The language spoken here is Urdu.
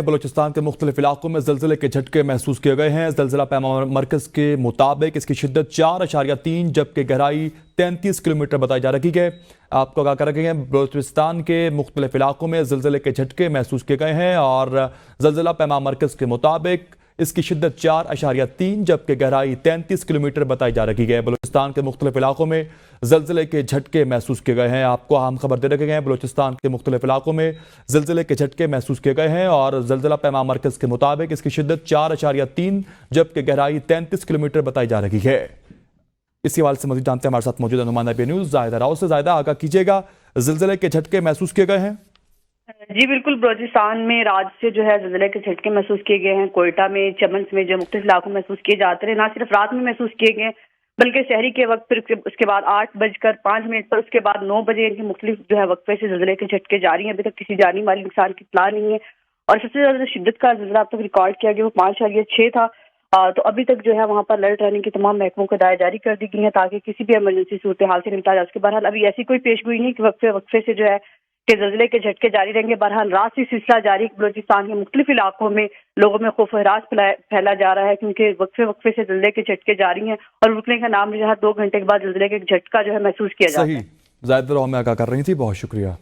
بلوچستان کے مختلف علاقوں میں زلزلے کے جھٹکے محسوس کیے گئے ہیں۔ زلزلہ پیما مرکز کے مطابق اس کی شدت 4.3 جبکہ گہرائی 33 کلومیٹر بتائی جا رہی ہے۔ آپ کو آگاہ کر رکھے ہیں بلوچستان کے مختلف علاقوں میں زلزلے کے جھٹکے محسوس کیے گئے ہیں اور زلزلہ پیما مرکز کے مطابق اس کی شدت 4.3 جبکہ گہرائی 33 کلومیٹر بتائی جا رہی ہے۔ بلوچستان کے مختلف علاقوں میں زلزلے کے جھٹکے محسوس کیے گئے ہیں۔ آپ کو اہم خبر دے رکھے ہیں بلوچستان کے مختلف علاقوں میں زلزلے کے جھٹکے محسوس کیے گئے ہیں اور زلزلہ پیما مرکز کے مطابق اس کی شدت 4.3 جبکہ گہرائی 33 کلومیٹر بتائی جا رہی ہے۔ اسی حوالے سے مزید جانتے ہیں، ہمارے ساتھ موجود ہے نمائندہ بی نیوز زاہدہ راؤ سے۔ زاہدہ، آگاہ کیجیے گا، زلزلے کے جھٹکے محسوس کیے گئے ہیں؟ جی بالکل، بلوچستان میں رات سے جو ہے زلزلے کے جھٹکے محسوس کیے گئے ہیں۔ کوئٹہ میں، چمنس میں جو مختلف علاقوں میں محسوس کیے جاتے ہیں، نہ صرف رات میں محسوس کیے گئے بلکہ شہری کے وقت، پھر اس کے بعد 8:05 پر، اس کے بعد 9 بجے ان کے مختلف جو ہے وقفے سے زلزلے کے جھٹکے جاری ہیں۔ ابھی تک کسی جانی مالی نقصان کی اطلاع نہیں ہے اور سب سے زیادہ شدت کا زلزلہ اب تک ریکارڈ کیا گیا وہ 5.6 تھا۔ تو ابھی تک جو ہے وہاں پر الرٹ رہنے کی تمام محکموں کو ہدایت جاری کر دی گئی ہیں تاکہ کسی بھی ایمرجنسی صورتحال سے نمٹا جا سکے۔ بہرحال ابھی ایسی کوئی پیش گوئی نہیں کہ وقفے سے جو ہے کہ زلزلے کے جھٹکے جاری رہیں گے۔ بہرحال رات سے سلسلہ جاری، بلوچستان کے مختلف علاقوں میں لوگوں میں خوف و ہراس پھیلا جا رہا ہے کیونکہ وقفے سے زلزلے کے جھٹکے جاری ہیں اور رکنے کا نام نہیں رہا۔ 2 گھنٹے کے بعد زلزلے کے جھٹکا جو ہے محسوس کیا جاتا ہے۔ صحیح، زاہدہ راؤ میں آگاہ کر رہی تھی، بہت شکریہ۔